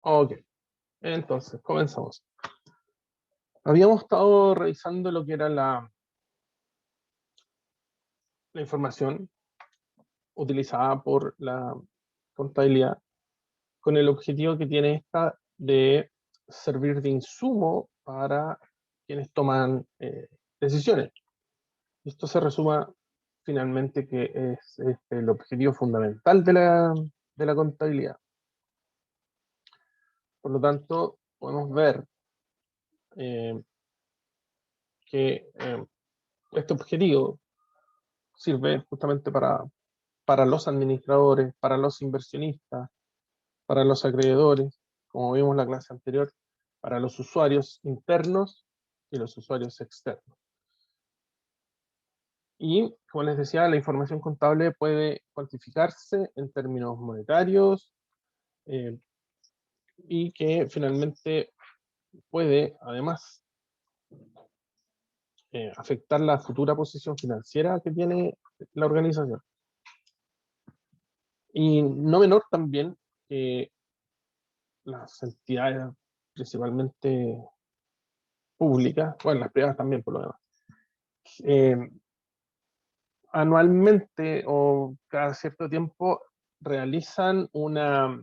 Ok, entonces comenzamos. Habíamos estado revisando lo que era la información utilizada por la contabilidad con el objetivo que tiene esta de servir de insumo para quienes toman decisiones. Esto se resuma finalmente que es el objetivo fundamental de la contabilidad. Por lo tanto, podemos ver eh, que este objetivo sirve justamente para los administradores, para los inversionistas, para los acreedores, como vimos en la clase anterior, para los usuarios internos y los usuarios externos. Y, como les decía, la información contable puede cuantificarse en términos monetarios eh, y que finalmente puede, además, afectar la futura posición financiera que tiene la organización. Y no menor también que las entidades principalmente públicas, bueno, las privadas también por lo demás, eh, anualmente o cada cierto tiempo realizan una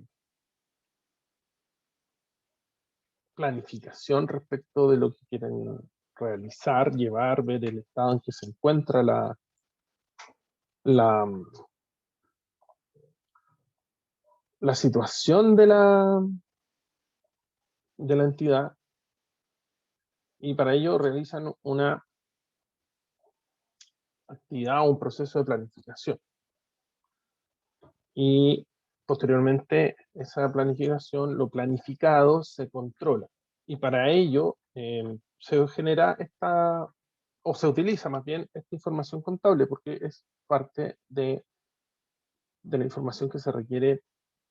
planificación respecto de lo que quieren realizar, llevar, ver el estado en que se encuentra la, la situación de la entidad, y para ello realizan una actividad o un proceso de planificación. Y posteriormente esa planificación, lo planificado, se controla. Y para ello se genera o se utiliza más bien esta información contable, porque es parte de la información que se requiere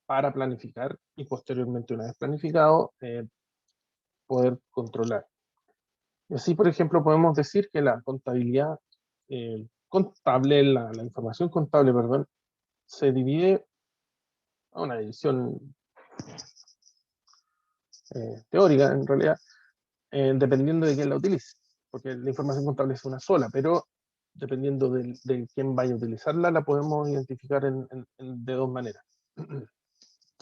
para planificar y posteriormente, una vez planificado, poder controlar. Y así, por ejemplo, podemos decir que la contabilidad contable, la información contable, perdón, se divide a una división teórica, en realidad, dependiendo de quién la utilice, porque la información contable es una sola, pero dependiendo de quién vaya a utilizarla, la podemos identificar de dos maneras.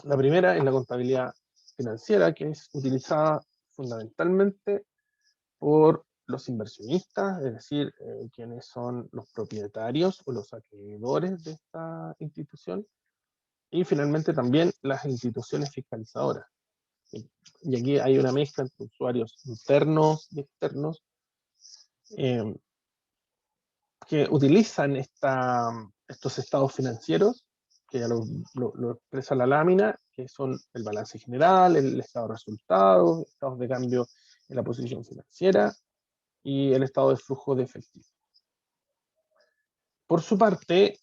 La primera es la contabilidad financiera, que es utilizada fundamentalmente por los inversionistas, es decir, quienes son los propietarios o los acreedores de esta institución, y finalmente también las instituciones fiscalizadoras. Y aquí hay una mezcla entre usuarios internos y externos eh, que utilizan estos estados financieros, que ya lo expresa la lámina, que son el balance general, el estado de resultados, estados de cambio en la posición financiera y el estado de flujo de efectivo. Por su parte,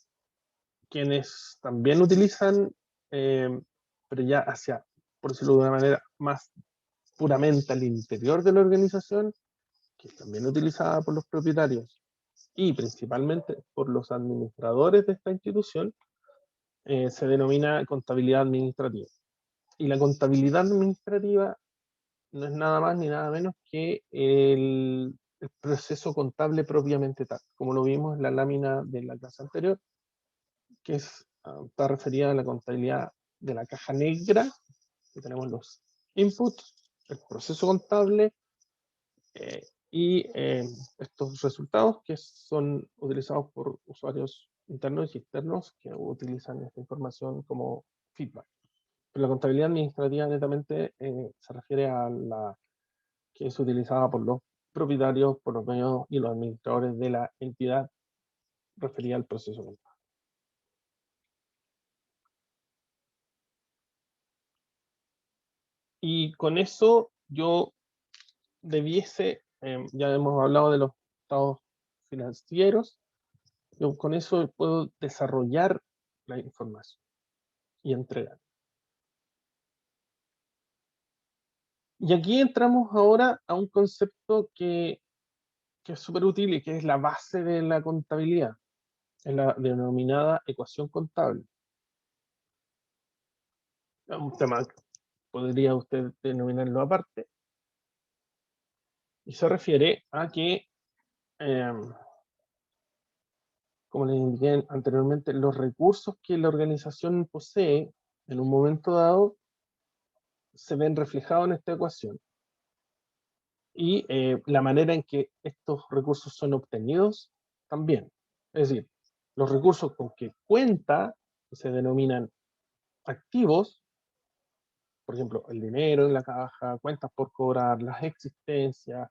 quienes también utilizan, pero ya por decirlo de una manera más puramente al interior de la organización, que es también utilizada por los propietarios y principalmente por los administradores de esta institución, se denomina contabilidad administrativa. Y la contabilidad administrativa no es nada más ni nada menos que el proceso contable propiamente tal, como lo vimos en la lámina de la clase anterior, que está referida a la contabilidad de la caja negra, que tenemos los inputs, el proceso contable y estos resultados que son utilizados por usuarios internos y externos que utilizan esta información como feedback. Pero la contabilidad administrativa netamente se refiere a la que es utilizada por los propietarios, por los dueños y los administradores de la entidad referida al proceso contable. Y con eso yo ya hemos hablado de los estados financieros, yo con eso puedo desarrollar la información y entregar. Y aquí entramos ahora a un concepto que es súper útil y que es la base de la contabilidad, es la denominada ecuación contable. Es un tema podría usted denominarlo aparte, y se refiere a que, como les indiqué anteriormente, los recursos que la organización posee en un momento dado se ven reflejados en esta ecuación. Y la manera en que estos recursos son obtenidos también. Es decir, los recursos con que cuenta se denominan activos, por ejemplo, el dinero en la caja, cuentas por cobrar, las existencias,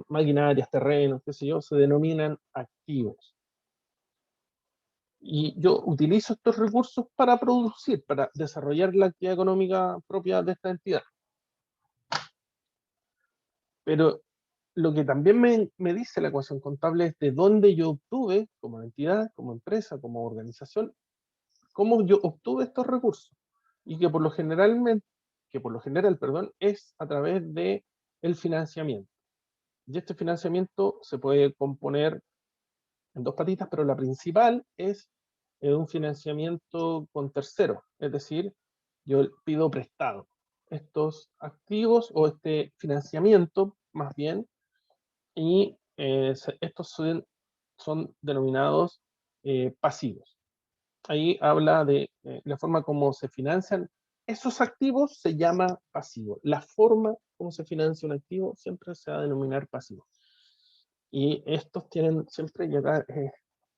maquinarias, terrenos, qué sé yo, se denominan activos. Y yo utilizo estos recursos para producir, para desarrollar la actividad económica propia de esta entidad. Pero lo que también me dice la ecuación contable es de dónde yo obtuve, como entidad, como empresa, como organización, cómo yo obtuve estos recursos. Y que por lo general, perdón, es a través de el financiamiento. Y este financiamiento se puede componer en dos patitas, pero la principal es un financiamiento con terceros, es decir, yo pido prestado estos activos o este financiamiento, más bien, y estos son denominados pasivos. Ahí habla de la forma como se financian esos activos, se llama pasivo. La forma como se financia un activo siempre se va a denominar pasivo. Y estos tienen siempre llegar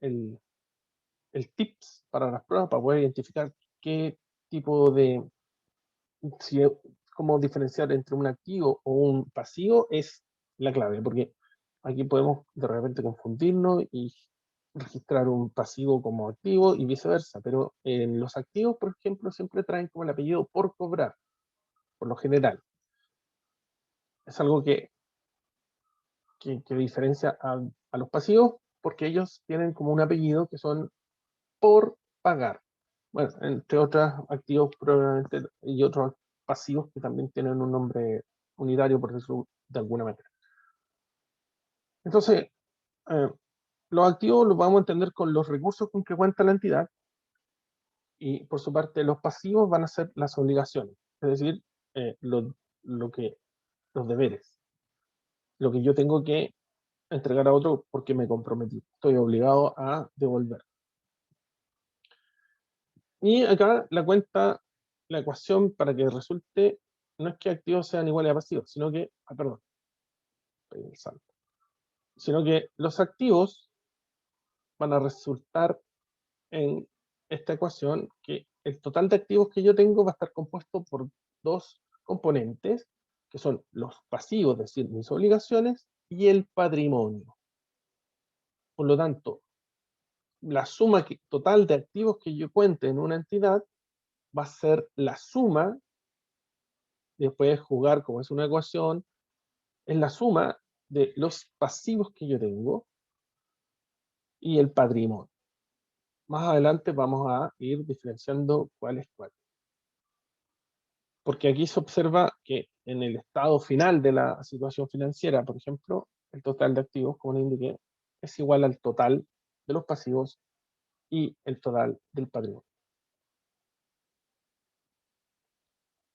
el, el tips para las pruebas para poder identificar qué tipo de, si, cómo diferenciar entre un activo o un pasivo es la clave, porque aquí podemos de repente confundirnos y registrar un pasivo como activo y viceversa, pero en los activos, por ejemplo, siempre traen como el apellido por cobrar, por lo general. Es algo que diferencia a los pasivos porque ellos tienen como un apellido que son por pagar. Bueno, entre otros activos probablemente y otros pasivos que también tienen un nombre unitario, por decirlo de alguna manera. Entonces, los activos los vamos a entender con los recursos con que cuenta la entidad y por su parte los pasivos van a ser las obligaciones, es decir, lo que, los deberes, lo que yo tengo que entregar a otro porque me comprometí, estoy obligado a devolver. Y acá la ecuación para que resulte, no es que activos sean iguales a pasivos, sino que, perdón, el salto, sino que los activos van a resultar en esta ecuación que el total de activos que yo tengo va a estar compuesto por dos componentes, que son los pasivos, es decir, mis obligaciones, y el patrimonio. Por lo tanto, la suma total de activos que yo cuente en una entidad va a ser la suma, después jugar como es una ecuación, es la suma de los pasivos que yo tengo y el patrimonio. Más adelante vamos a ir diferenciando cuál es cuál. Porque aquí se observa que en el estado final de la situación financiera, por ejemplo, el total de activos, como le indiqué, es igual al total de los pasivos y el total del patrimonio.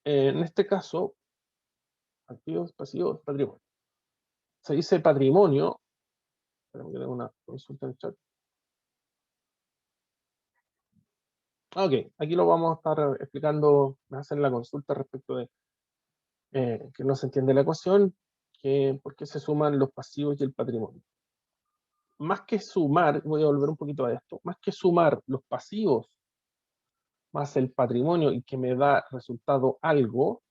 En este caso, activos, pasivos, patrimonio. Se dice patrimonio, esperemos que tenga una consulta en el chat. Ok, aquí lo vamos a estar explicando, me hacen la consulta respecto de que no se entiende la ecuación, que por qué se suman los pasivos y el patrimonio. Más que sumar, voy a volver un poquito a esto, más que sumar los pasivos más el patrimonio y que me da resultado algo,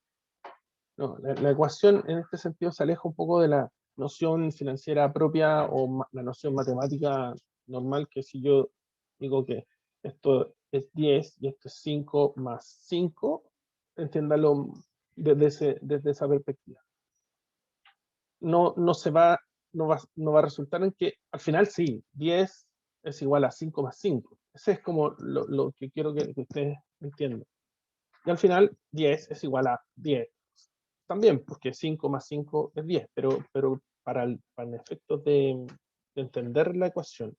no, la ecuación en este sentido se aleja un poco de la noción financiera propia o la noción matemática normal, que si yo digo que esto es 10 y esto es 5 más 5, entiéndalo desde esa perspectiva. No va a resultar en que al final sí, 10 es igual a 5 más 5. Ese es como lo que quiero que ustedes entiendan. Y al final 10 es igual a 10 también, porque 5 más 5 es 10, pero para el efecto de entender la ecuación,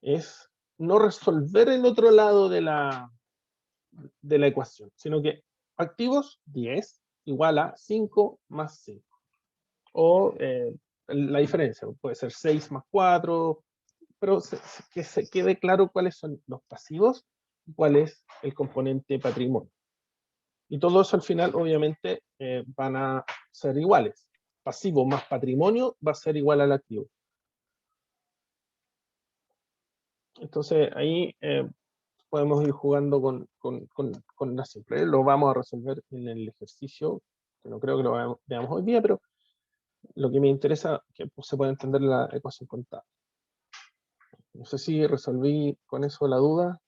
es no resolver el otro lado de la de la ecuación, sino que activos 10 igual a 5 más 5. O la diferencia, puede ser 6 más 4, pero que se quede claro cuáles son los pasivos y cuál es el componente patrimonio. Y todo eso al final, obviamente, van a ser iguales. Pasivo más patrimonio va a ser igual al activo. Entonces ahí podemos ir jugando con la simple. Lo vamos a resolver en el ejercicio, que no creo que lo veamos hoy día, pero lo que me interesa es que se pueda entender la ecuación contable. No sé si resolví con eso la duda.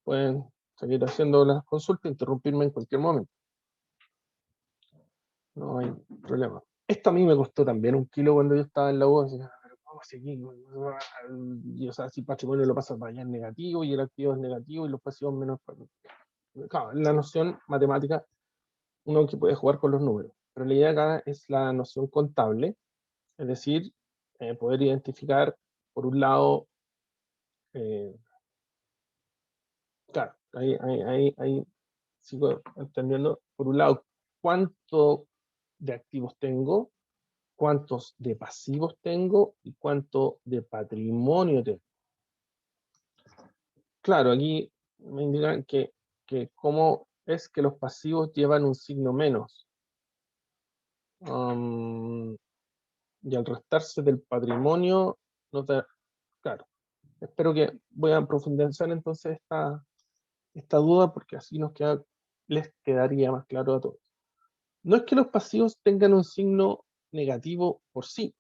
Pueden seguir haciendo las consultas, interrumpirme en cualquier momento. No hay problema. Esto a mí me costó también 1 kilo cuando yo estaba en la U. ¿Cómo seguir? Y, o sea, si el patrimonio lo pasa para allá en negativo y el activo es negativo y los pasivos menos. Claro, en la noción matemática uno que puede jugar con los números, pero la idea acá es la noción contable, es decir, poder identificar, por un lado, claro, ahí sigo entendiendo, por un lado, cuánto de activos tengo, cuántos de pasivos tengo y cuánto de patrimonio tengo. Claro, aquí me indican que cómo es que los pasivos llevan un signo menos. Y al restarse del patrimonio, no te, claro, espero que voy a profundizar entonces esta duda porque así les quedaría más claro a todos. No es que los pasivos tengan un signo negativo por sí,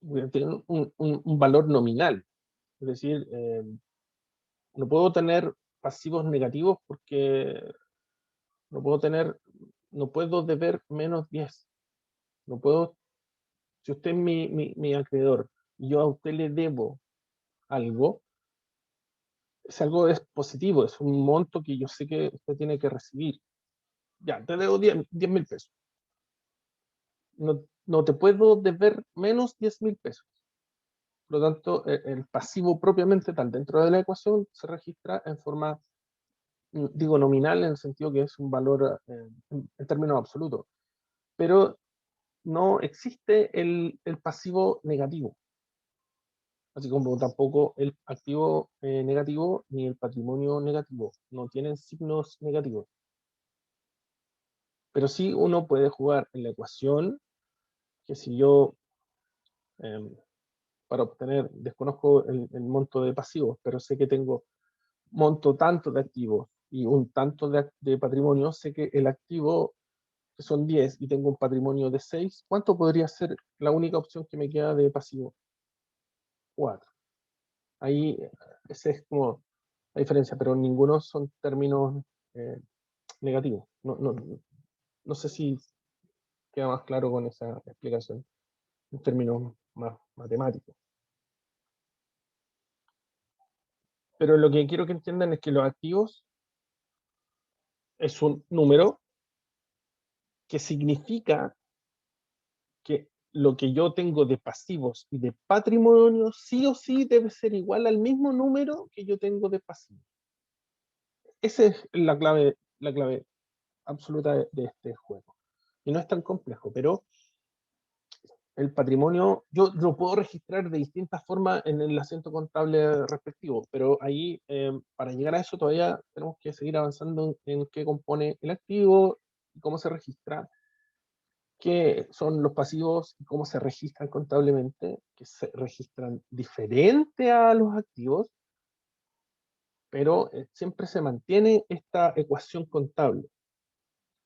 tienen un valor nominal, es decir, no puedo tener pasivos negativos porque no puedo deber menos 10, no puedo, si usted es mi acreedor y yo a usted le debo algo, es algo es positivo, es un monto que yo sé que usted tiene que recibir. Ya, te debo 10.000 pesos. No te puedo deber menos 10.000 pesos. Por lo tanto, el pasivo propiamente tal dentro de la ecuación se registra en forma, digo, nominal, en el sentido que es un valor en términos absolutos. Pero no existe el pasivo negativo, así como tampoco el activo negativo ni el patrimonio negativo. No tienen signos negativos. Pero sí uno puede jugar en la ecuación, que si yo, para obtener, desconozco el monto de pasivos, pero sé que tengo monto tanto de activos y un tanto de patrimonio, sé que el activo, que son 10 y tengo un patrimonio de 6, ¿cuánto podría ser la única opción que me queda de pasivo? 4. Ahí, esa es como la diferencia, pero ninguno son términos negativos. No sé si queda más claro con esa explicación en términos más matemáticos. Pero lo que quiero que entiendan es que los activos es un número que significa que lo que yo tengo de pasivos y de patrimonio sí o sí debe ser igual al mismo número que yo tengo de pasivos. Esa es la clave absoluta de este juego. Y no es tan complejo, pero el patrimonio yo lo puedo registrar de distintas formas en el asiento contable respectivo, pero ahí para llegar a eso todavía tenemos que seguir avanzando en qué compone el activo, cómo se registra, qué son los pasivos y cómo se registran contablemente, que se registran diferente a los activos, pero siempre se mantiene esta ecuación contable.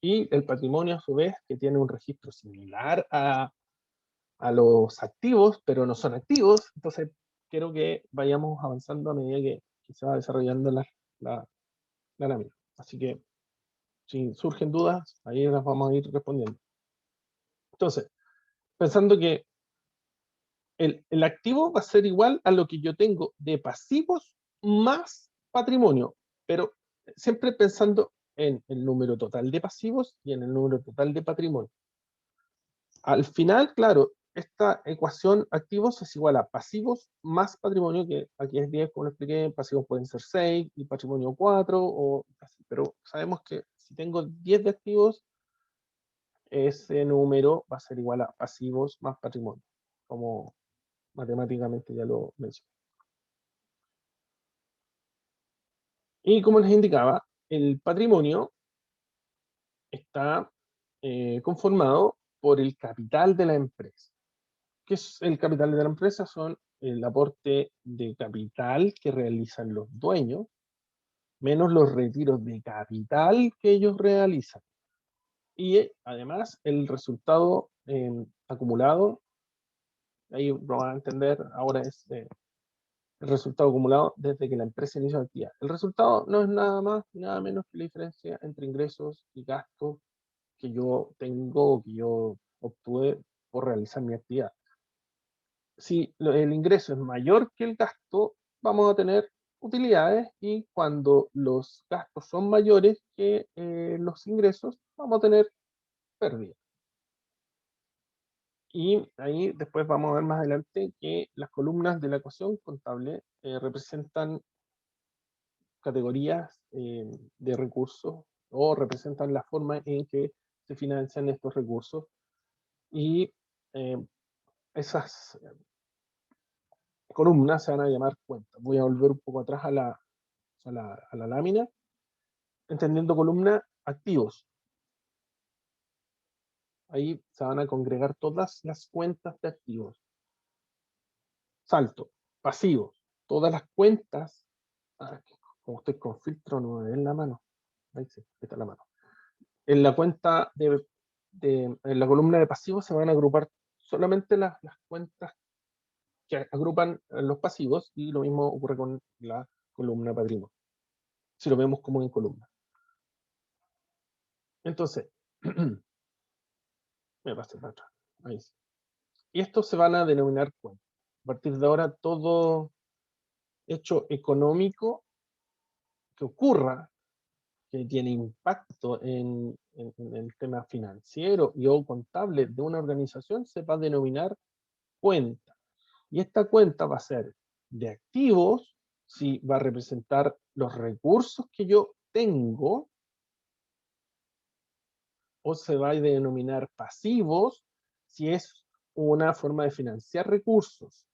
Y el patrimonio, a su vez, que tiene un registro similar a los activos, pero no son activos. Entonces, quiero que vayamos avanzando a medida que se va desarrollando la lámina. Así que, si surgen dudas, ahí las vamos a ir respondiendo. Entonces, pensando que el activo va a ser igual a lo que yo tengo de pasivos más patrimonio, pero siempre pensando en el número total de pasivos y en el número total de patrimonio. Al final, claro, esta ecuación activos es igual a pasivos más patrimonio, que aquí es 10, como lo expliqué, pasivos pueden ser 6 y patrimonio 4, o así, pero sabemos que si tengo 10 de activos, ese número va a ser igual a pasivos más patrimonio, como matemáticamente ya lo mencioné. Y como les indicaba, el patrimonio está conformado por el capital de la empresa. ¿Qué es el capital de la empresa? Son el aporte de capital que realizan los dueños, menos los retiros de capital que ellos realizan. Y además el resultado acumulado, ahí lo van a entender, ahora es el resultado acumulado desde que la empresa inició la actividad. El resultado no es nada más ni nada menos que la diferencia entre ingresos y gastos que yo tengo o que yo obtuve por realizar mi actividad. Si el ingreso es mayor que el gasto, vamos a tener utilidades, y cuando los gastos son mayores que los ingresos, vamos a tener pérdidas. Y ahí después vamos a ver más adelante que las columnas de la ecuación contable representan categorías de recursos, o representan la forma en que se financian estos recursos, y eh, esas columnas se van a llamar cuentas. Voy a volver un poco atrás a la lámina, entendiendo columna activos. Ahí se van a congregar todas las cuentas de activos. Salto, pasivos, todas las cuentas. Como estoy con filtro, no me ven la mano. Ahí sí, ahí está la mano. En la cuenta en la columna de pasivos se van a agrupar solamente las cuentas que agrupan los pasivos, y lo mismo ocurre con la columna patrimonio, si lo vemos como en columna. Entonces, me pasé para atrás. Ahí sí. Y estos se van a denominar cuentas. A partir de ahora, todo hecho económico que ocurra, que tiene impacto en el tema financiero y o contable de una organización, se va a denominar cuenta. Y esta cuenta va a ser de activos, si va a representar los recursos que yo tengo, o se va a denominar pasivos, si es una forma de financiar recursos,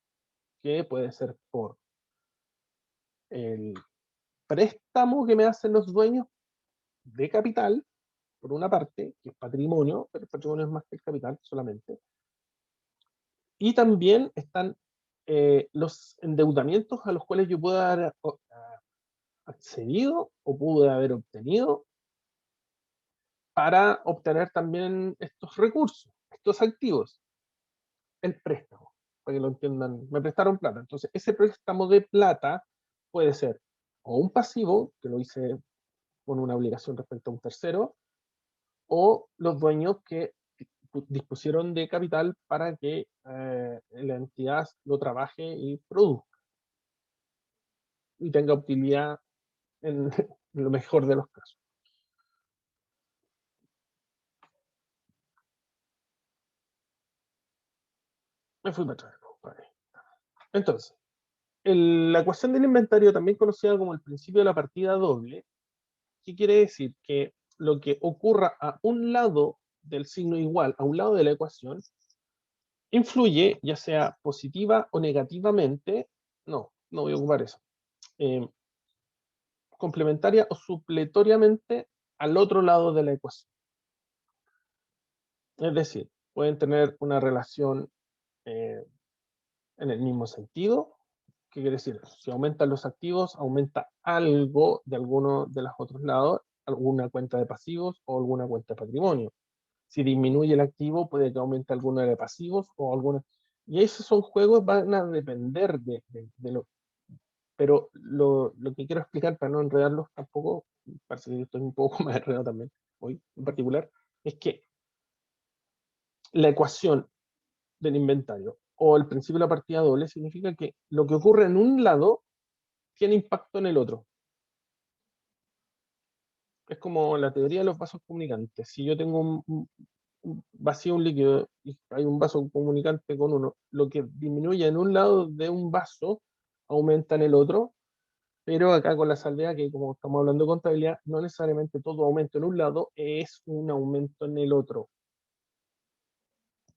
que puede ser por el préstamo que me hacen los dueños de capital, por una parte, que es patrimonio, pero el patrimonio es más que el capital solamente. Y también están los endeudamientos a los cuales yo puedo haber accedido o pude haber obtenido para obtener también estos recursos, estos activos. El préstamo, para que lo entiendan, me prestaron plata. Entonces, ese préstamo de plata puede ser o un pasivo, que lo hice con una obligación respecto a un tercero, o los dueños que dispusieron de capital para que la entidad lo trabaje y produzca y tenga utilidad en, en lo mejor de los casos. Me fui para atrás. Entonces, la ecuación del inventario, también conocida como el principio de la partida doble, ¿qué quiere decir? Que lo que ocurra a un lado del signo igual, a un lado de la ecuación, influye, ya sea positiva o negativamente, no voy a ocupar eso, eh, complementaria o supletoriamente al otro lado de la ecuación. Es decir, pueden tener una relación en el mismo sentido. ¿Qué quiere decir? Si aumentan los activos, aumenta algo de alguno de los otros lados, alguna cuenta de pasivos o alguna cuenta de patrimonio. Si disminuye el activo, puede que aumente alguno de pasivos o alguna. Y esos son juegos, van a depender de lo. Pero lo que quiero explicar, para no enredarlos tampoco, parece que estoy un poco más enredado también hoy en particular, es que la ecuación del inventario o el principio de la partida doble significa que lo que ocurre en un lado tiene impacto en el otro. Es como la teoría de los vasos comunicantes. Si yo tengo vacío un líquido y hay un vaso comunicante con uno, lo que disminuye en un lado de un vaso aumenta en el otro, pero acá con la salvedad que como estamos hablando de contabilidad, no necesariamente todo aumento en un lado es un aumento en el otro,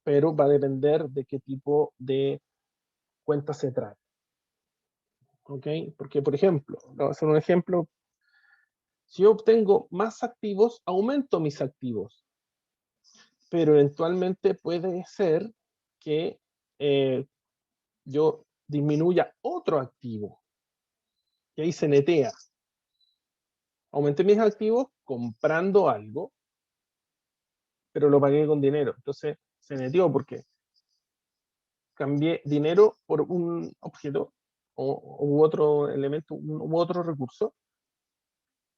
pero va a depender de qué tipo de cuenta se trae. ¿Ok? Porque, por ejemplo, voy a hacer un ejemplo. Si yo obtengo más activos, aumento mis activos, pero eventualmente puede ser que yo disminuya otro activo, y ahí se netea. Aumenté mis activos comprando algo, pero lo pagué con dinero. Entonces se neteó porque cambié dinero por un objeto u otro elemento, u otro recurso.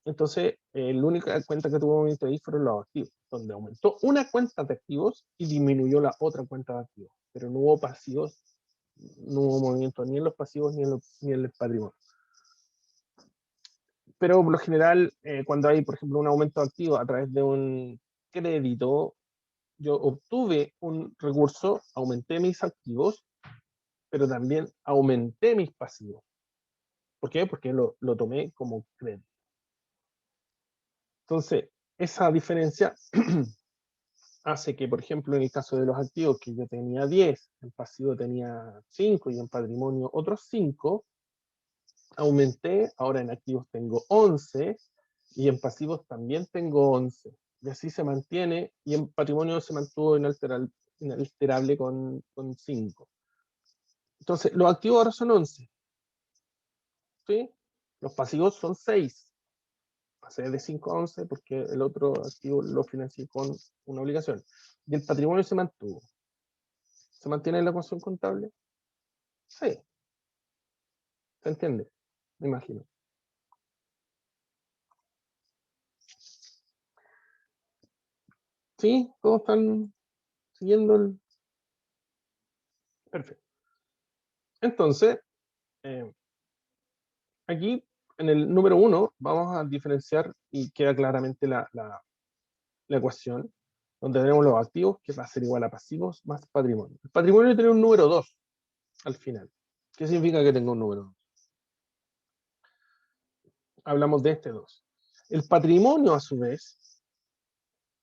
Entonces, la única cuenta que tuvo movimiento ahí fueron los activos, donde aumentó una cuenta de activos y disminuyó la otra cuenta de activos. Pero no hubo pasivos, no hubo movimiento ni en los pasivos ni en el patrimonio. Pero por lo general, cuando hay, por ejemplo, un aumento de activos a través de un crédito, yo obtuve un recurso, aumenté mis activos, pero también aumenté mis pasivos. ¿Por qué? Porque lo tomé como crédito. Entonces, esa diferencia hace que, por ejemplo, en el caso de los activos, que yo tenía 10, en pasivo tenía 5 y en patrimonio otros 5, aumenté, ahora en activos tengo 11 y en pasivos también tengo 11. Y así se mantiene, y en patrimonio se mantuvo inalterable con 5. Entonces, los activos ahora son 11, ¿sí? Los pasivos son 6. Pasé de 5 a 11 porque el otro activo lo financié con una obligación. Y el patrimonio se mantuvo. ¿Se mantiene en la ecuación contable? Sí, se entiende, me imagino. ¿Sí? ¿Todos están siguiendo el...? Perfecto. Entonces, eh, aquí en el número 1 vamos a diferenciar y queda claramente la ecuación, donde tenemos los activos, que va a ser igual a pasivos más patrimonio. El patrimonio tiene un número 2 al final. ¿Qué significa que tenga un número 2? Hablamos de este 2. El patrimonio, a su vez,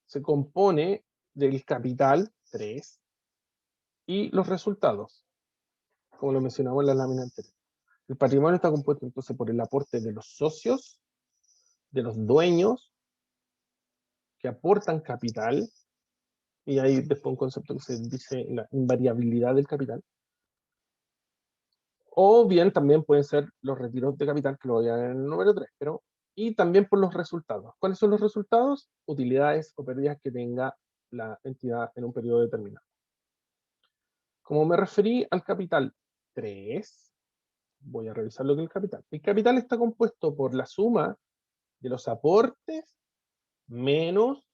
se compone del capital 3 y los resultados, como lo mencionamos en la lámina anterior. El patrimonio está compuesto entonces por el aporte de los socios, de los dueños, que aportan capital, y hay después un concepto que se dice la invariabilidad del capital, o bien también pueden ser los retiros de capital, que lo voy a ver en el número 3, pero, y también por los resultados. ¿Cuáles son los resultados? Utilidades o pérdidas que tenga la entidad en un periodo determinado. Como me referí al capital 3, voy a revisar lo que es el capital. El capital está compuesto por la suma de los aportes menos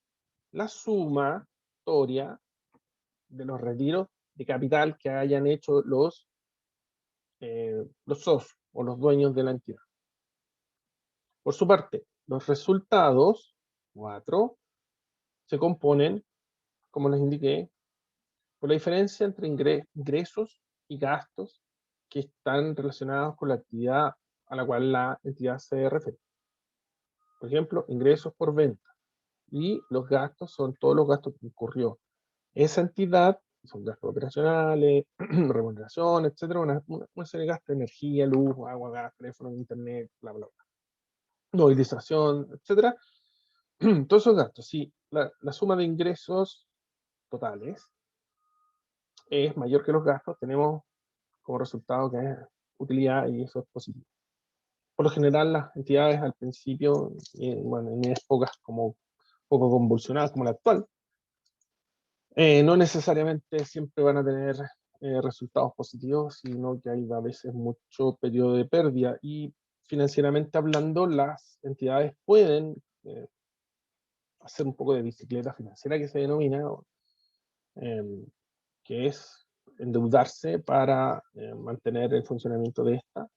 la sumatoria de los retiros de capital que hayan hecho los socios o los dueños de la entidad. Por su parte, los resultados, 4, se componen, como les indiqué, por la diferencia entre ingresos y gastos que están relacionados con la actividad a la cual la entidad se refiere. Por ejemplo, ingresos por venta. Y los gastos son todos los gastos que incurrió esa entidad, son gastos operacionales, remuneración, etcétera, una serie de gastos, energía, luz, agua, gas, teléfono, internet, bla, bla, bla. Movilización, etcétera. Todos esos gastos, si la suma de ingresos totales es mayor que los gastos, tenemos como resultado que es utilidad y eso es positivo. Por lo general, las entidades al principio, bueno, en épocas como poco convulsionadas como la actual, no necesariamente siempre van a tener resultados positivos, sino que hay a veces mucho periodo de pérdida y financieramente hablando, las entidades pueden hacer un poco de bicicleta financiera que se denomina, que es endeudarse para mantener el funcionamiento de esta,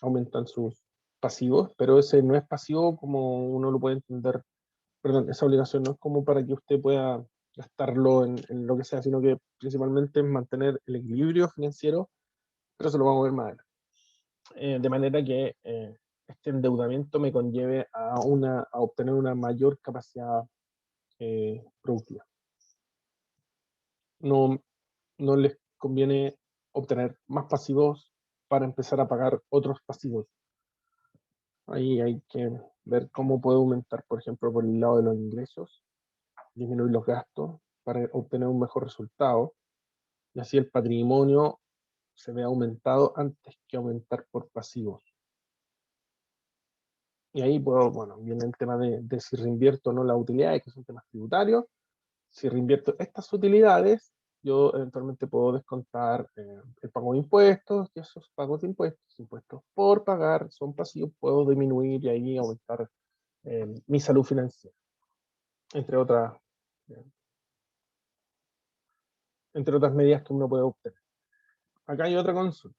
aumentan sus pasivos, pero ese no es pasivo como uno lo puede entender, perdón, esa obligación no es como para que usted pueda gastarlo en lo que sea, sino que principalmente en mantener el equilibrio financiero, pero eso lo vamos a ver más adelante. De manera que este endeudamiento me conlleve a obtener una mayor capacidad productiva. No, no les conviene obtener más pasivos para empezar a pagar otros pasivos. Ahí hay que ver cómo puedo aumentar, por ejemplo, por el lado de los ingresos, disminuir los gastos para obtener un mejor resultado, y así el patrimonio se ve aumentado antes que aumentar por pasivos. Y ahí puedo, bueno, viene el tema de si reinvierto o no las utilidades, que son temas tributarios. Si reinvierto estas utilidades, yo eventualmente puedo descontar el pago de impuestos, y esos pagos de impuestos por pagar son pasivos, puedo disminuir y ahí aumentar mi salud financiera, entre otras, eh, entre otras medidas que uno puede obtener. Acá hay otra consulta.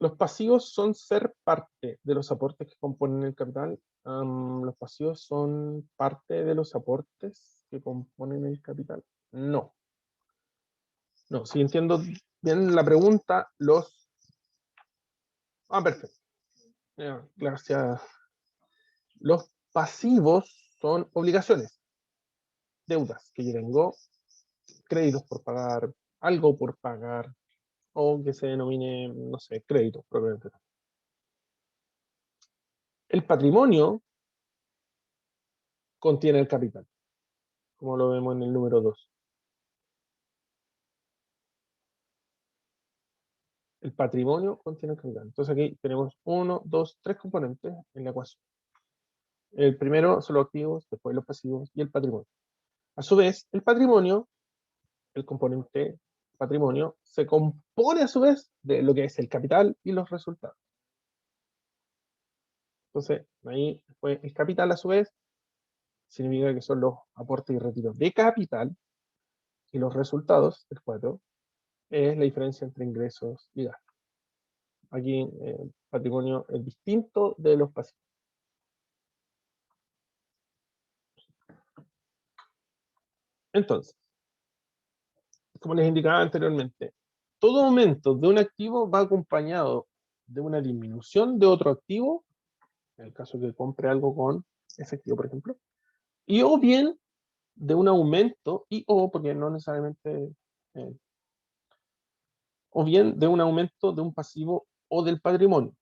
¿Los pasivos son ser parte de los aportes que componen el capital? ¿Los pasivos son parte de los aportes que componen el capital? No. No, si entiendo bien la pregunta, los... Ah, perfecto. Gracias. Los pasivos son obligaciones, deudas que yo tengo, créditos por pagar, algo por pagar, o que se denomine, no sé, créditos propiamente. El patrimonio contiene el capital, como lo vemos en el número 2. El patrimonio contiene el capital. Entonces aquí tenemos 1, 2, 3 componentes en la ecuación. El primero son los activos, después los pasivos y el patrimonio. A su vez, el patrimonio, el componente patrimonio, se compone a su vez de lo que es el capital y los resultados. Entonces, ahí después el capital a su vez significa que son los aportes y retiros de capital, y los resultados, el 4, es la diferencia entre ingresos y gastos. Aquí el patrimonio es distinto de los pasivos. Entonces, como les indicaba anteriormente, todo aumento de un activo va acompañado de una disminución de otro activo, en el caso que compre algo con efectivo, por ejemplo, y o bien de un aumento, y o, porque no necesariamente, eh, o bien de un aumento de un pasivo o del patrimonio.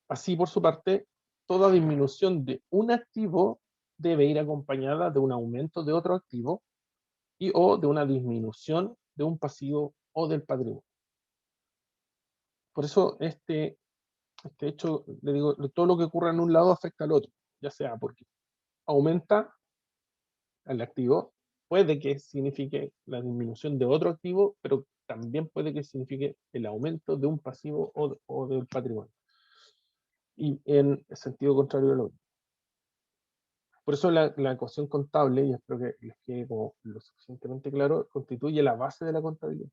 Así, por su parte, toda disminución de un activo debe ir acompañada de un aumento de otro activo y o de una disminución de un pasivo o del patrimonio. Por eso este hecho, le digo, todo lo que ocurra en un lado afecta al otro, ya sea porque aumenta el activo, puede que signifique la disminución de otro activo, pero también puede que signifique el aumento de un pasivo o del patrimonio. Y en el sentido contrario de lo otro. Por eso la ecuación contable, y espero que les quede como lo suficientemente claro, constituye la base de la contabilidad.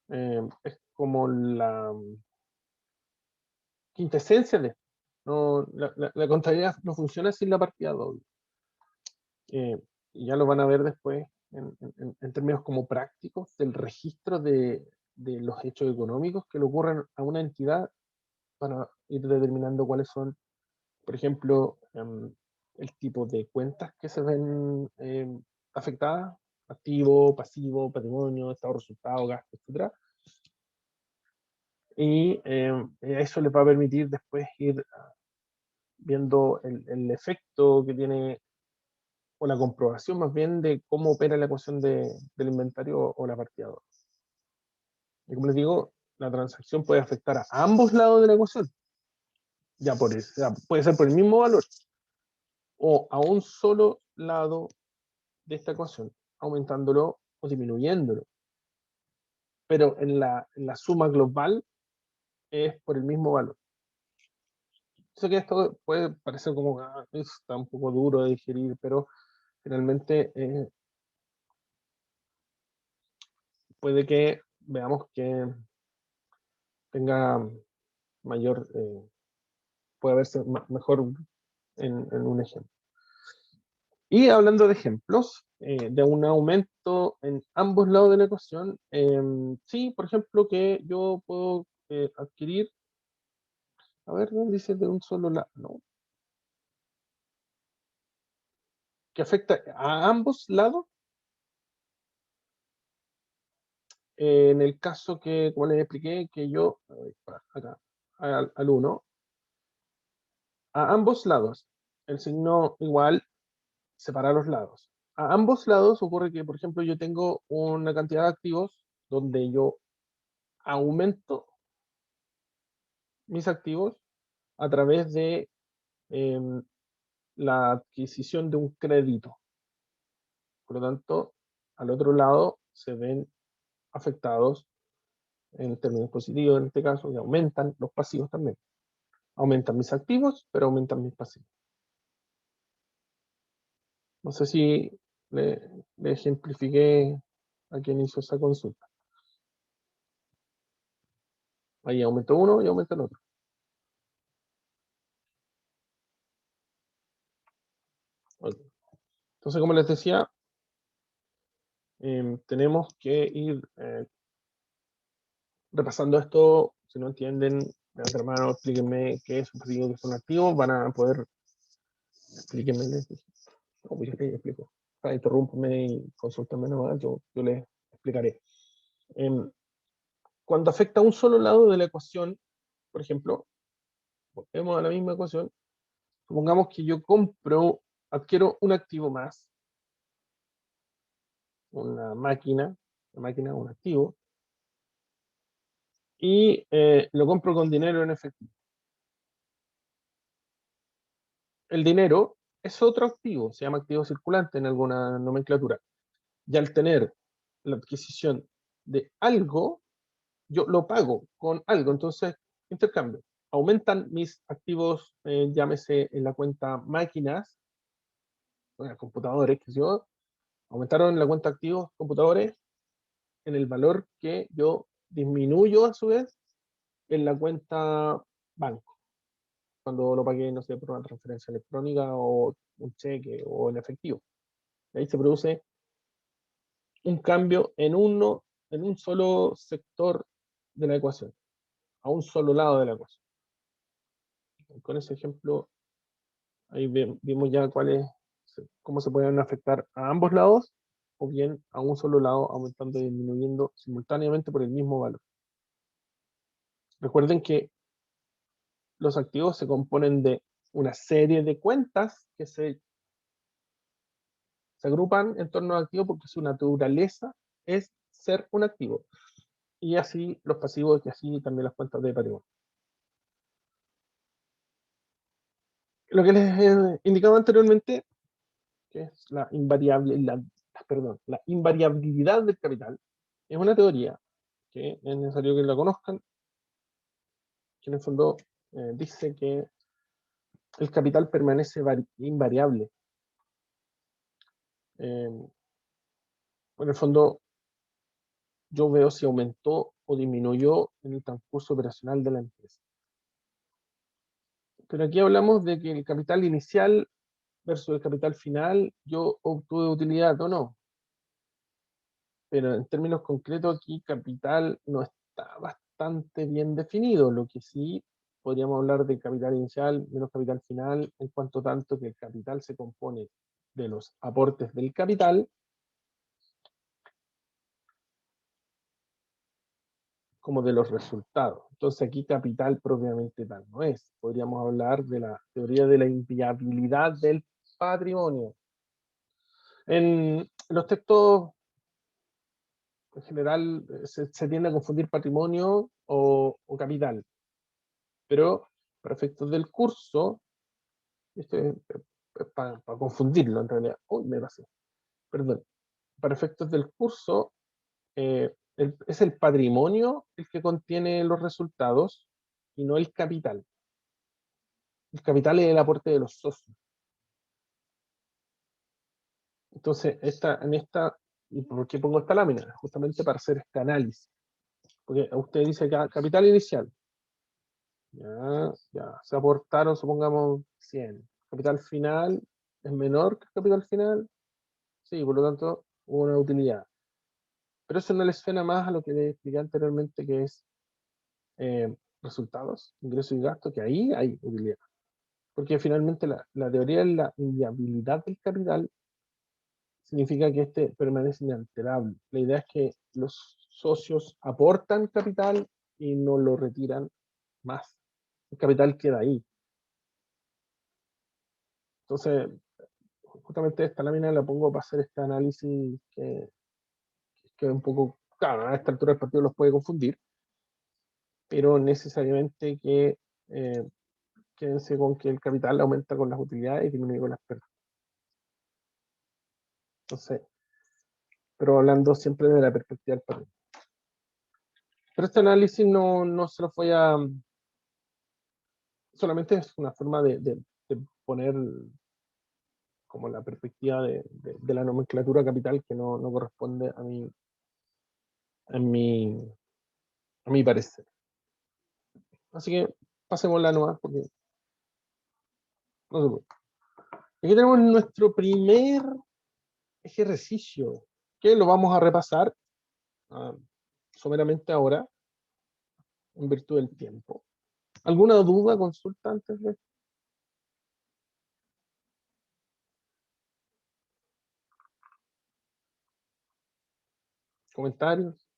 Es como la quintesencia de esto. No, la contabilidad no funciona sin la partida doble. Y ya lo van a ver después en términos como prácticos del registro de los hechos económicos que le ocurren a una entidad para ir determinando cuáles son, por ejemplo, el tipo de cuentas que se ven afectadas, activo, pasivo, patrimonio, estado de resultado, gasto, etc. Y eso les va a permitir después ir viendo el efecto que tiene, o la comprobación más bien, de cómo opera la ecuación del inventario o la partida 2. Y como les digo, la transacción puede afectar a ambos lados de la ecuación. Ya por eso, ya puede ser por el mismo valor o a un solo lado de esta ecuación, aumentándolo o disminuyéndolo. Pero en la suma global es por el mismo valor. Sé que esto puede parecer como está un poco duro de digerir, pero finalmente puede que veamos que tenga mayor, puede verse mejor en un ejemplo. Y hablando de ejemplos, de un aumento en ambos lados de la ecuación, sí, por ejemplo, que yo puedo adquirir, a ver, ¿no? Dice de un solo lado, ¿no? Que afecta a ambos lados, en el caso que, como les expliqué, que yo, acá, al 1, a ambos lados, el signo igual separa los lados. A ambos lados ocurre que, por ejemplo, yo tengo una cantidad de activos donde yo aumento mis activos a través de em, la adquisición de un crédito. Por lo tanto, al otro lado se ven afectados en términos positivos, en este caso, y aumentan los pasivos también. Aumentan mis activos, pero aumentan mis pasivos. No sé si le, le ejemplifiqué a quien hizo esa consulta. Ahí aumenta uno y aumenta el otro. Entonces, como les decía, tenemos que ir repasando esto. Si no entienden, de antemano, explíquenme qué es un pasivo, qué es un activo. Van a poder, explíquenme, les dije. No, pues yo les explico. Interrúmpeme y consúltenme nomás, yo les explicaré. Cuando afecta a un solo lado de la ecuación, por ejemplo, volvemos a la misma ecuación, supongamos que yo adquiero un activo más, una máquina, un activo, y lo compro con dinero en efectivo. El dinero es otro activo, se llama activo circulante en alguna nomenclatura. Y al tener la adquisición de algo, yo lo pago con algo. Entonces, intercambio. Aumentan mis activos, llámese en la cuenta máquinas, computadores, que yo, aumentaron la cuenta activos computadores en el valor que yo disminuyo a su vez en la cuenta banco, cuando lo pagué, no sé, por una transferencia electrónica o un cheque o en efectivo. Ahí se produce un cambio en un solo sector de la ecuación, a un solo lado de la ecuación. Con ese ejemplo, ahí vimos ya cómo se pueden afectar a ambos lados o bien a un solo lado, aumentando y disminuyendo simultáneamente por el mismo valor. Recuerden que los activos se componen de una serie de cuentas que se agrupan en torno al activo porque su naturaleza es ser un activo. Y así los pasivos y así también las cuentas de patrimonio. Lo que les indicaba anteriormente, que es la invariabilidad del capital, es una teoría que es necesario que la conozcan, que en el fondo dice que el capital permanece invariable. En el fondo, yo veo si aumentó o disminuyó en el transcurso operacional de la empresa. Pero aquí hablamos de que el capital inicial versus el capital final, yo obtuve utilidad o no. Pero en términos concretos aquí capital no está bastante bien definido, lo que sí podríamos hablar de capital inicial menos capital final, en cuanto tanto que el capital se compone de los aportes del capital como de los resultados. Entonces aquí capital propiamente tal no es. Podríamos hablar de la teoría de la inviabilidad del patrimonio. En los textos en general se tiende a confundir patrimonio o capital, pero para efectos del curso, esto es para confundirlo en realidad, uy, me pasé, perdón, para efectos del curso, es el patrimonio el que contiene los resultados y no el capital. El capital es el aporte de los socios. Entonces, ¿y por qué pongo esta lámina? Justamente para hacer este análisis. Porque usted dice capital inicial. Ya, se aportaron, supongamos, 100. Capital final, es menor que el capital final, sí, por lo tanto, hubo una utilidad. Pero eso no les suena más a lo que les expliqué anteriormente, que es resultados, ingresos y gastos, que ahí hay utilidad. Porque finalmente la teoría de la inviabilidad del capital significa que este permanece inalterable. La idea es que los socios aportan capital y no lo retiran más. El capital queda ahí. Entonces, justamente esta lámina la pongo para hacer este análisis que es un poco, claro, a esta altura del partido los puede confundir, pero necesariamente que quédense con que el capital aumenta con las utilidades y disminuye con las pérdidas. Entonces, pero hablando siempre de la perspectiva del partido. Pero este análisis no se lo voy a, solamente es una forma de poner como la perspectiva de la nomenclatura capital que no corresponde a mi, a mi parecer. Así que pasémosla nomás porque no se puede. Aquí tenemos nuestro primer ejercicio, que lo vamos a repasar ah, someramente ahora, en virtud del tiempo. ¿Alguna duda, consulta antes de comentarios?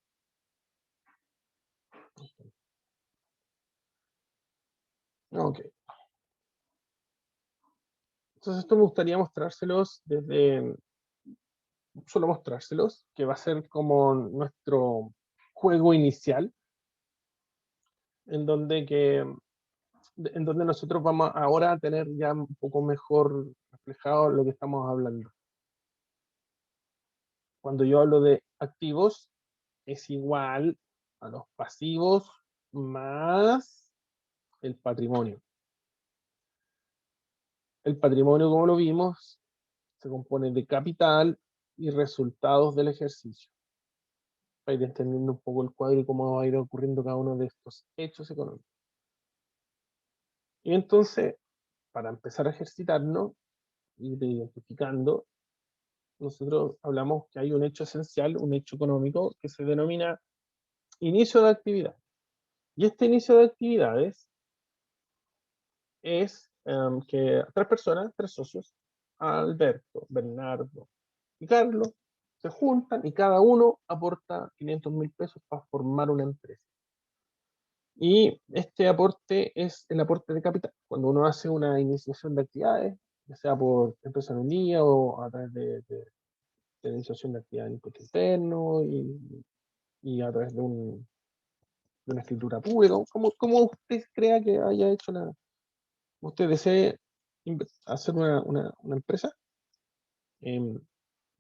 Ok. Entonces esto me gustaría mostrárselos desde, solo mostrárselos, que va a ser como nuestro juego inicial, en donde en donde nosotros vamos ahora a tener ya un poco mejor reflejado lo que estamos hablando. Cuando yo hablo de activos, es igual a los pasivos más el patrimonio. El patrimonio, como lo vimos, se compone de capital y resultados del ejercicio. Para ir entendiendo un poco el cuadro y cómo va a ir ocurriendo cada uno de estos hechos económicos. Y entonces, para empezar a ejercitarnos, ir identificando, nosotros hablamos que hay un hecho esencial, un hecho económico, que se denomina inicio de actividad. Y este inicio de actividades es que tres personas, tres socios, Alberto, Bernardo y Carlos, se juntan y cada uno aporta 500.000 pesos para formar una empresa. Y este aporte es el aporte de capital. Cuando uno hace una iniciación de actividades, ya sea por empresa en un día o a través de iniciación de actividad en impuesto interno y a través de una escritura pública, como usted crea que haya hecho usted desee hacer una empresa, eh,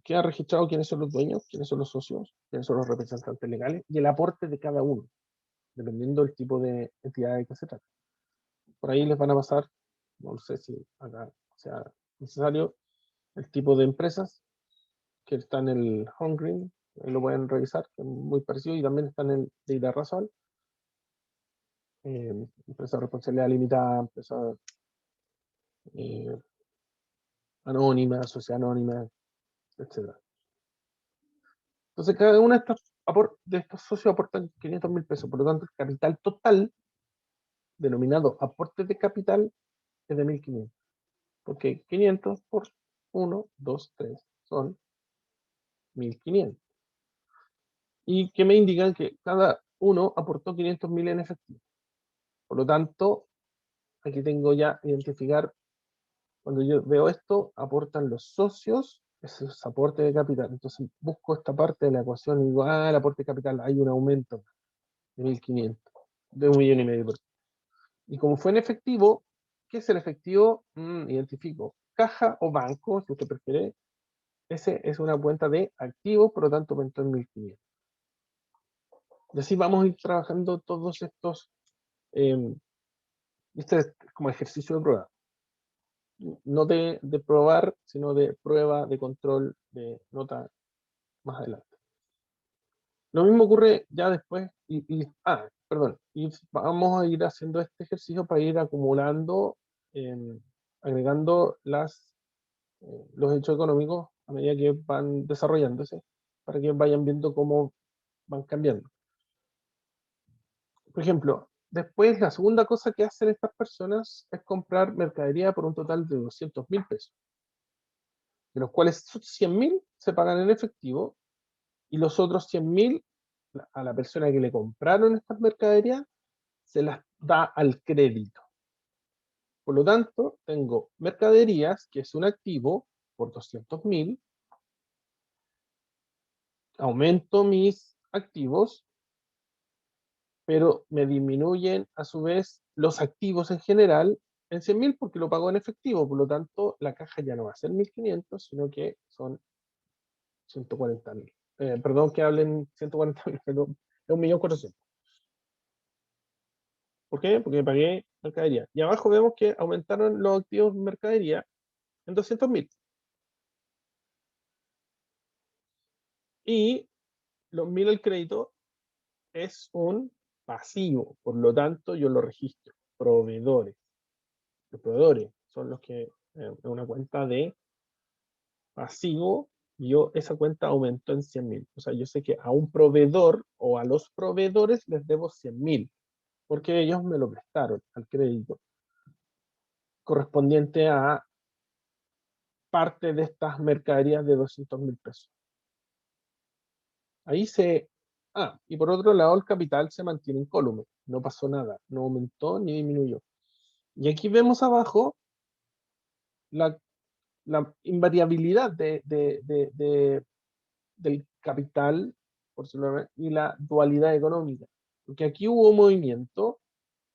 queda registrado quiénes son los dueños, quiénes son los socios, quiénes son los representantes legales y el aporte de cada uno, dependiendo del tipo de entidad de que se trata. Por ahí les van a pasar, no sé si acá sea necesario, el tipo de empresas que está en el Home Green, lo pueden revisar, que es muy parecido, y también está en el de Idarrazal, empresa de responsabilidad limitada, empresa eh, anónima, sociedad anónima, etc. Entonces, cada uno de estos socios aporta 500.000 pesos, por lo tanto, el capital total, denominado aporte de capital, es de 1.500. Porque 500 por 1, 2, 3 son 1.500. Y que me indican que cada uno aportó 500.000 en efectivo. Por lo tanto, aquí tengo ya identificar, cuando yo veo esto, aportan los socios, ese es aporte de capital. Entonces busco esta parte de la ecuación y digo, el aporte de capital, hay un aumento de 1.500, de 1.500.000. Y como fue en efectivo, ¿qué es el efectivo? Identifico caja o banco, si usted prefiere. Ese es una cuenta de activos, por lo tanto aumentó en 1.500. Y así vamos a ir trabajando todos estos, este es como ejercicio de prueba. No de probar, sino de prueba, de control, de nota más adelante. Lo mismo ocurre ya después, perdón, y vamos a ir haciendo este ejercicio para ir acumulando, agregando las los hechos económicos a medida que van desarrollándose, para que vayan viendo cómo van cambiando. Por ejemplo, después la segunda cosa que hacen estas personas es comprar mercadería por un total de 200.000 pesos, de los cuales 100.000 se pagan en efectivo y los otros 100.000 a la persona que le compraron estas mercaderías se las da al crédito. Por lo tanto, tengo mercaderías, que es un activo, por 200.000, aumento mis activos, pero me disminuyen a su vez los activos en general en 100.000 porque lo pago en efectivo. Por lo tanto, la caja ya no va a ser 1.500, sino que son 140.000. Perdón que hablen 140.000, pero es 1.400.000. ¿Por qué? Porque pagué mercadería. Y abajo vemos que aumentaron los activos de mercadería en 200.000. Y los 1.000 al crédito es un pasivo, por lo tanto yo lo registro. Proveedores. Los proveedores son los que, en una cuenta de pasivo, esa cuenta aumentó en 100.000. O sea, yo sé que a un proveedor o a los proveedores les debo 100.000, porque ellos me lo prestaron al crédito, correspondiente a parte de estas mercaderías de 200.000 pesos. Ahí se... y por otro lado, el capital se mantiene incólume, no pasó nada, no aumentó ni disminuyó. Y aquí vemos abajo la invariabilidad del capital, por decirlo, y la dualidad económica. Porque aquí hubo movimiento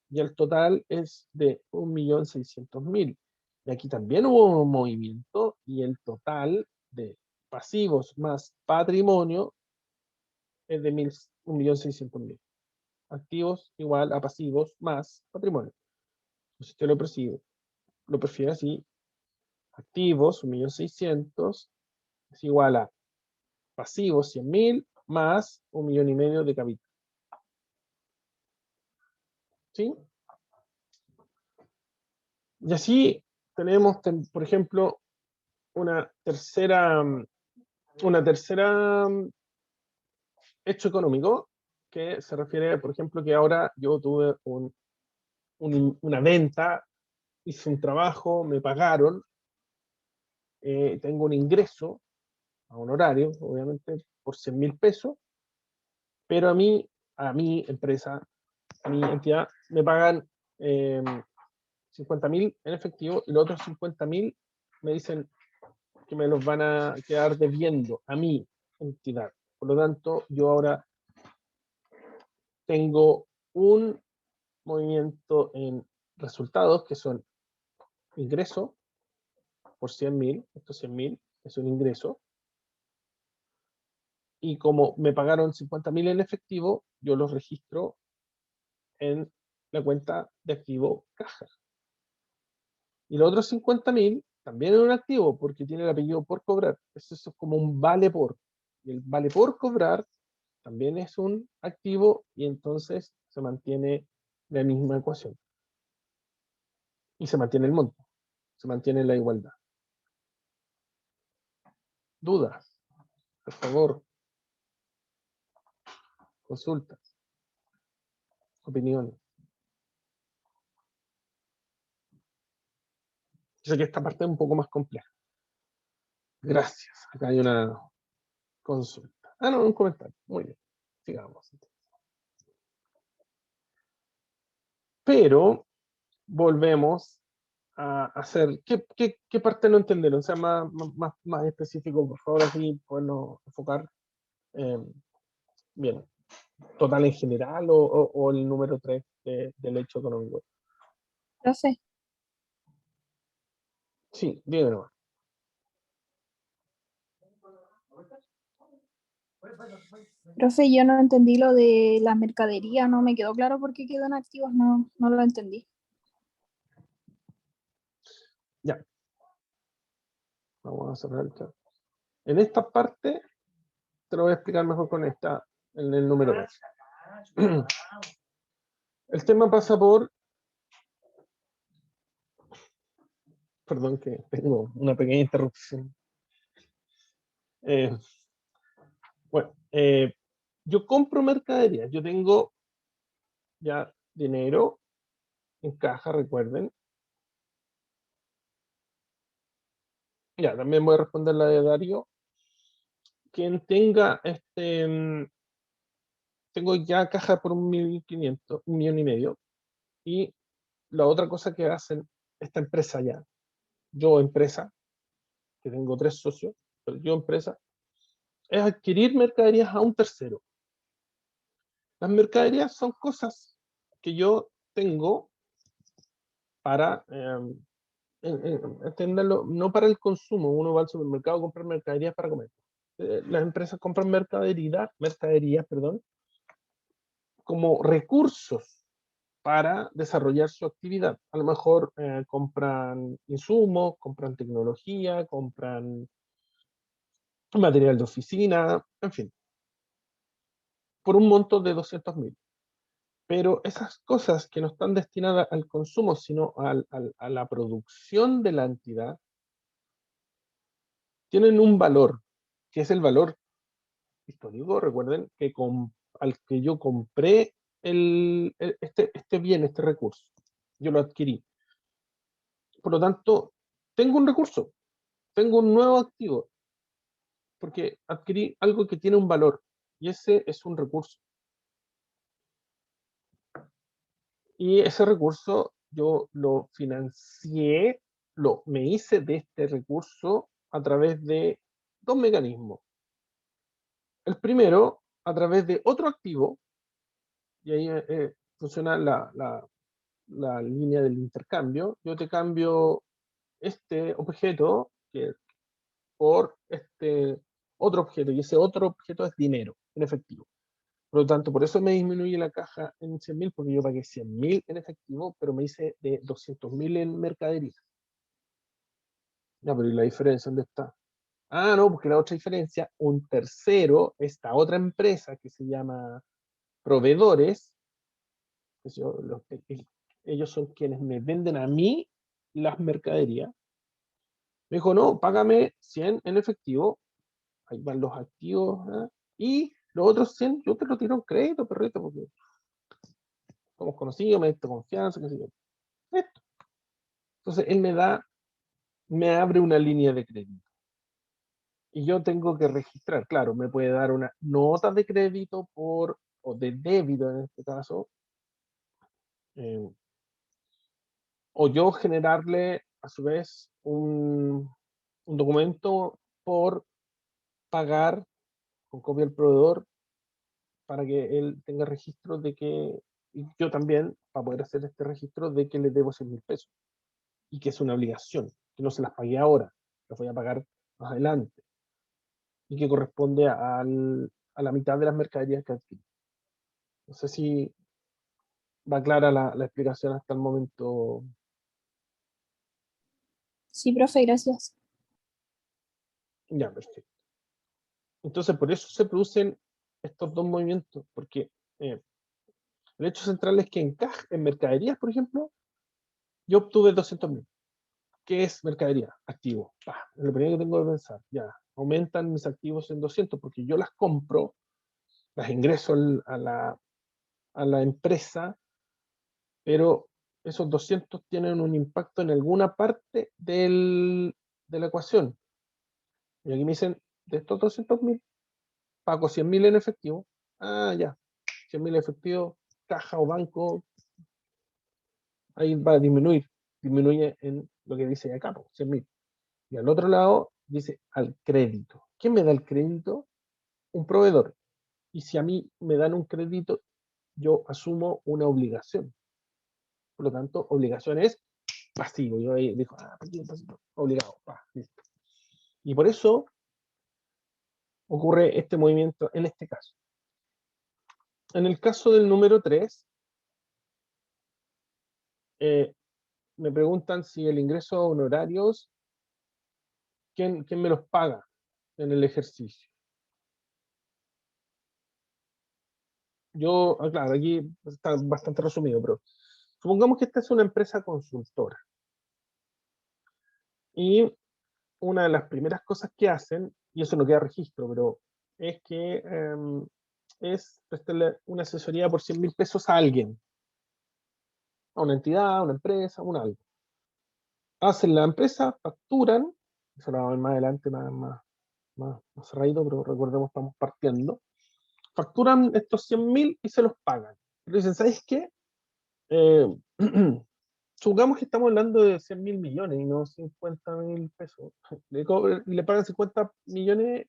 y el total es de 1.600.000. Y aquí también hubo un movimiento y el total de pasivos más patrimonio es de 1.600.000. Activos igual a pasivos más patrimonio. Si usted lo prefiere así, activos 1.600.000 es igual a pasivos 100.000 más 1.500.000 de capital. ¿Sí? Y así tenemos, por ejemplo, una tercera hecho económico que se refiere, por ejemplo, que ahora yo tuve una venta, hice un trabajo, me pagaron, tengo un ingreso a honorario, obviamente, por 100.000 pesos, pero a mi empresa, a mi entidad, me pagan 50.000 en efectivo y los otros 50.000 me dicen que me los van a quedar debiendo a mi entidad. Por lo tanto, yo ahora tengo un movimiento en resultados que son ingreso por 100.000, estos 100.000 es un ingreso, y como me pagaron 50.000 en efectivo, yo los registro en la cuenta de activo caja. Y los otros 50.000 también es un activo porque tiene el apellido por cobrar. Eso es como un vale por. Y el vale por cobrar también es un activo y entonces se mantiene la misma ecuación. Y se mantiene el monto. Se mantiene la igualdad. ¿Dudas? Por favor. Consultas. Opiniones. Yo sé que esta parte es un poco más compleja. Gracias. Acá hay una consulta. No, un comentario. Muy bien. Sigamos. Pero volvemos a hacer. ¿Qué parte no entendieron? O sea, más específico, por favor, así podemos enfocar. Bien, total en general o el número 3 del hecho económico. Profe, Sí, díganme. profe, yo no entendí lo de la mercadería, no me quedó claro por qué quedan activos, no lo entendí. Ya. Vamos a cerrar el chat. En esta parte te lo voy a explicar mejor con en el número 3. El tema pasa por Perdón que tengo una pequeña interrupción. Eh, bueno, yo compro mercadería. Yo tengo ya dinero en caja, recuerden. Ya, también voy a responder la de Darío. Quien tenga tengo ya caja por 1.500.000, 1.500.000. Y la otra cosa que hacen esta empresa ya, yo empresa, que tengo 3 socios, pero yo empresa, es adquirir mercaderías a un tercero. Las mercaderías son cosas que yo tengo para entenderlo, no para el consumo. Uno va al supermercado a comprar mercaderías para comer. Las empresas compran mercaderías, perdón, como recursos para desarrollar su actividad. A lo mejor compran insumos, compran tecnología, compran material de oficina, en fin, por un monto de 200.000. Pero esas cosas que no están destinadas al consumo, sino a la producción de la entidad, tienen un valor, que es el valor histórico. Recuerden que al que yo compré este bien, este recurso, yo lo adquirí. Por lo tanto, tengo un recurso, tengo un nuevo activo, porque adquirí algo que tiene un valor, y ese es un recurso. Y ese recurso yo lo financié, me hice de este recurso a través de 2 mecanismos. El primero, a través de otro activo, y ahí funciona la línea del intercambio. Yo te cambio este objeto por este otro objeto, y ese otro objeto es dinero en efectivo. Por lo tanto, por eso me disminuye la caja en 100.000, porque yo pagué 100.000 en efectivo, pero me hice de 200.000 en mercadería. Ya, pero ¿y la diferencia dónde está? Ah, no, porque la otra diferencia, un tercero, esta otra empresa que se llama proveedores, que ellos son quienes me venden a mí las mercaderías. Me dijo, no, págame 100 en efectivo, ahí van los activos, ¿eh? Y los otros 100 yo te lo tiro en crédito, perrito, porque somos conocidos, me da confianza, qué sé yo. Esto. Entonces él me abre una línea de crédito. Y yo tengo que registrar, claro, me puede dar una nota de crédito o de débito en este caso, eh, o yo generarle a su vez un documento por pagar con copia al proveedor, para que él tenga registro de que, y yo también, para poder hacer este registro de que le debo 100.000 pesos, y que es una obligación, que no se las pagué ahora, las voy a pagar más adelante, y que corresponde a la mitad de las mercaderías que adquirí. No sé si va clara la explicación hasta el momento. Sí, profe, gracias. Ya, perfecto. Entonces, por eso se producen estos dos movimientos, porque el hecho central es que en mercaderías, por ejemplo, yo obtuve 200.000. ¿Qué es mercadería? Activo. Es lo primero que tengo que pensar. Ya, aumentan mis activos en 200 porque yo las compro, las ingreso a la empresa, pero esos 200 tienen un impacto en alguna parte de la ecuación. Y aquí me dicen, de estos 200.000, pago 100.000 en efectivo. Ah, ya, 100.000 en efectivo, caja o banco, ahí va a disminuye en lo que dice acá, 100.000. Y al otro lado dice al crédito. ¿Quién me da el crédito? Un proveedor. Y si a mí me dan un crédito, yo asumo una obligación. Por lo tanto, obligación es pasivo. Yo ahí digo, pasivo, obligado, listo. Y por eso ocurre este movimiento en este caso. En el caso del número 3, me preguntan si el ingreso a honorarios, ¿quién me los paga en el ejercicio? Yo, claro, aquí está bastante resumido, pero supongamos que esta es una empresa consultora. Y una de las primeras cosas que hacen, y eso no queda registro, pero es que es prestarle una asesoría por 100.000 pesos a alguien, a una entidad, a una empresa, un algo. Hacen la empresa, facturan, eso lo vamos a ver más adelante, más cerradito, pero recordemos, estamos partiendo. Facturan estos 100.000 y se los pagan. Pero dicen, ¿sabes qué? Eh, supongamos que estamos hablando de 100.000 millones y no 50.000 pesos. Le pagan 50 millones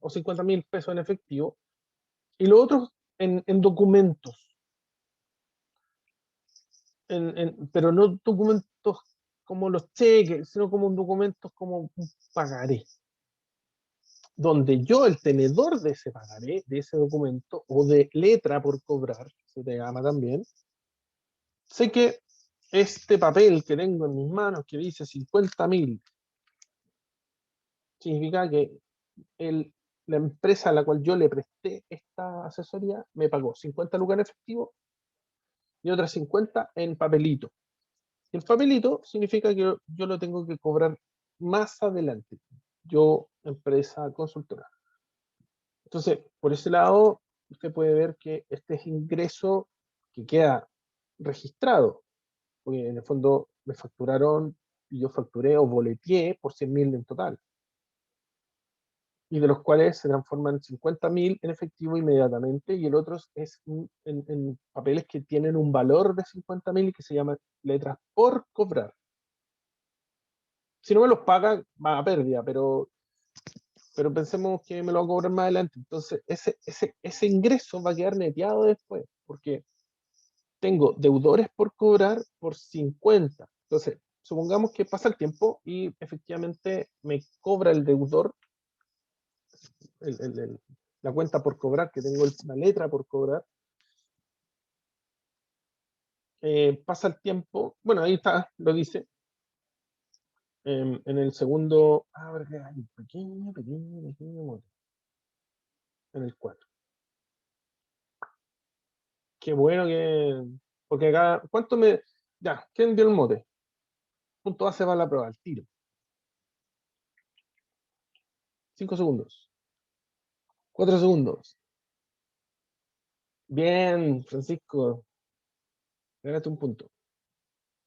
o 50.000 pesos en efectivo y los otros en documentos, pero no documentos como los cheques, sino como documentos como un pagaré, donde yo, el tenedor de ese pagaré, de ese documento, o de letra por cobrar, se te llama también, sé que este papel que tengo en mis manos que dice 50.000, significa que el, la empresa a la cual yo le presté esta asesoría me pagó 50 lucas en efectivo y otras 50 en papelito. Y el papelito significa que yo lo tengo que cobrar más adelante, yo, empresa consultora. Entonces, por ese lado, usted puede ver que este es ingreso que queda registrado, porque en el fondo me facturaron y yo facturé o boleteé por 100.000 en total, y de los cuales se transforman 50.000 en efectivo inmediatamente, y el otro es en papeles que tienen un valor de 50.000 y que se llaman letras por cobrar. Si no me los paga, va a pérdida, pero pensemos que me lo va a cobrar más adelante. Entonces, ese ingreso va a quedar neteado después, porque tengo deudores por cobrar por 50. Entonces, supongamos que pasa el tiempo y efectivamente me cobra el deudor el, el, el, la cuenta por cobrar, que tengo la letra por cobrar. Pasa el tiempo, bueno, ahí está, lo dice. En el segundo, ver, hay un pequeño mote. En el 4. Qué bueno que. Porque acá, ¿cuánto me. Ya, ¿quién dio el mote? Punto A se va a la prueba, al tiro. 5 segundos. 4 segundos. Bien, Francisco, ganaste un punto.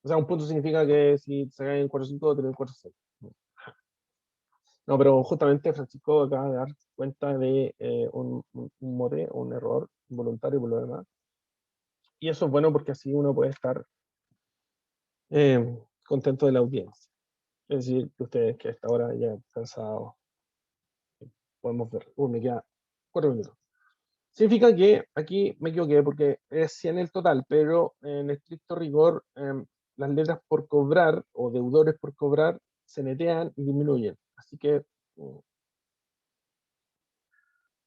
O sea, un punto significa que si se gana en 4-5, tenés 4-6. No, pero justamente Francisco acaba de dar cuenta de un mote, un error involuntario por lo demás. Y eso es bueno porque así uno puede estar contento de la audiencia. Es decir, que ustedes que a esta hora ya cansados, podemos ver. Me queda 4 minutos. Significa que aquí me equivoqué porque es 100 el total, pero en estricto rigor las letras por cobrar o deudores por cobrar se netean y disminuyen. Así que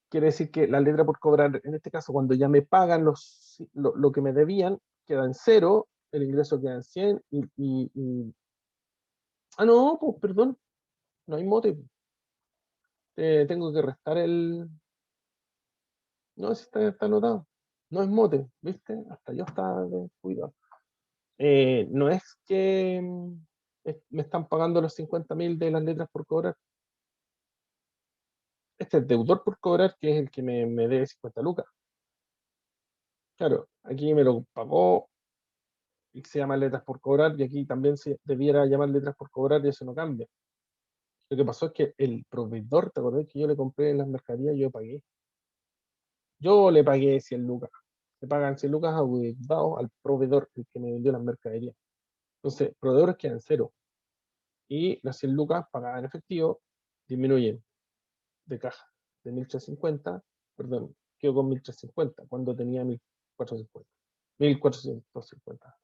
quiere decir que la letra por cobrar, en este caso, cuando ya me pagan lo que me debían, queda en cero, el ingreso queda en 100 Ah, no, pues perdón, no hay mote. Tengo que restar el... No, si está anotado. No es mote, ¿viste? Hasta yo estaba descuidado. No es que me están pagando los 50.000 de las letras por cobrar. Este es deudor por cobrar, que es el que me debe 50 lucas. Claro, aquí me lo pagó y se llama letras por cobrar, y aquí también se debiera llamar letras por cobrar, y eso no cambia. Lo que pasó es que el proveedor, ¿te acordás que yo le compré en las mercaderías? Yo pagué. Yo le pagué 100 lucas. Le pagan 100 lucas adeudados al proveedor, el que me vendió las mercaderías. Entonces, proveedores quedan cero. Y las 100 lucas pagadas en efectivo disminuyen de caja de 1.350, perdón, quedo con 1.350 cuando tenía 1.450. 1.450.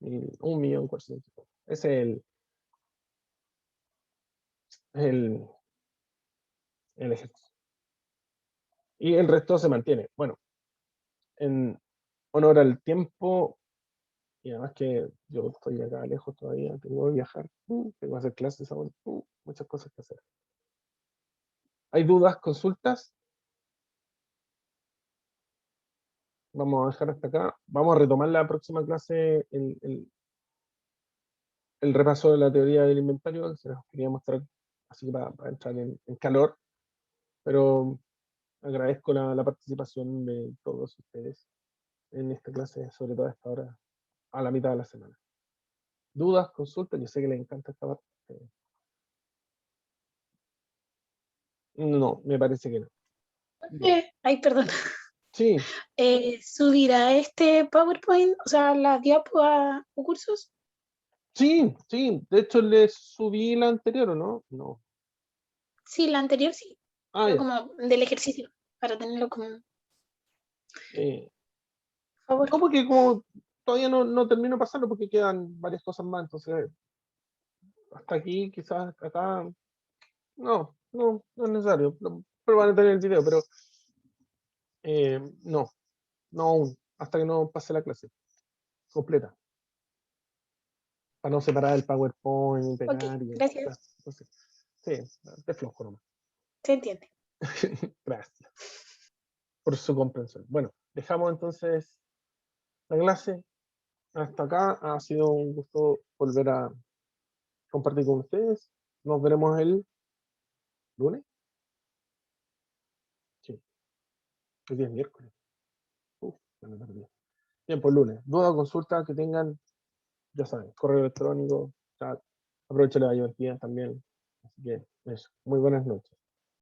1.450.000. Ese es el, el ejercicio. Y el resto se mantiene. Bueno, en honor al tiempo, y además que yo estoy acá lejos todavía, tengo que viajar, tengo que hacer clases ahora, muchas cosas que hacer. ¿Hay dudas, consultas? Vamos a dejar hasta acá. Vamos a retomar la próxima clase el repaso de la teoría del inventario, que se los quería mostrar así para entrar en calor, pero agradezco la participación de todos ustedes en esta clase, sobre todo a esta hora, a la mitad de la semana. ¿Dudas, consultas? Yo sé que les encanta esta parte. No, me parece que no. Bien. Ay, perdón. Sí, ¿Subirá este PowerPoint, o sea, la diapo a cursos? sí, sí. De hecho, les subí la anterior, ¿o no? No. Sí, la anterior sí, Ah, pero ya. como del ejercicio, para tenerlo como Eh, favor. no, porque como todavía no termino pasando porque quedan varias cosas más, entonces hasta aquí, quizás acá, no es necesario, pero van a tener el video, pero no aún, hasta que no pase la clase completa, para no separar el PowerPoint, Ok, pegar y gracias, entonces, sí, de flojo nomás. se entiende. Gracias por su comprensión. Bueno, dejamos entonces la clase hasta acá. Ha sido un gusto volver a compartir con ustedes. Nos veremos el lunes. Sí, el día es miércoles. Uf, ya me perdí. Bien, pues lunes. Duda, consulta que tengan, ya saben, correo electrónico, chat. Aprovecho la divertida también. Así que eso. Muy buenas noches.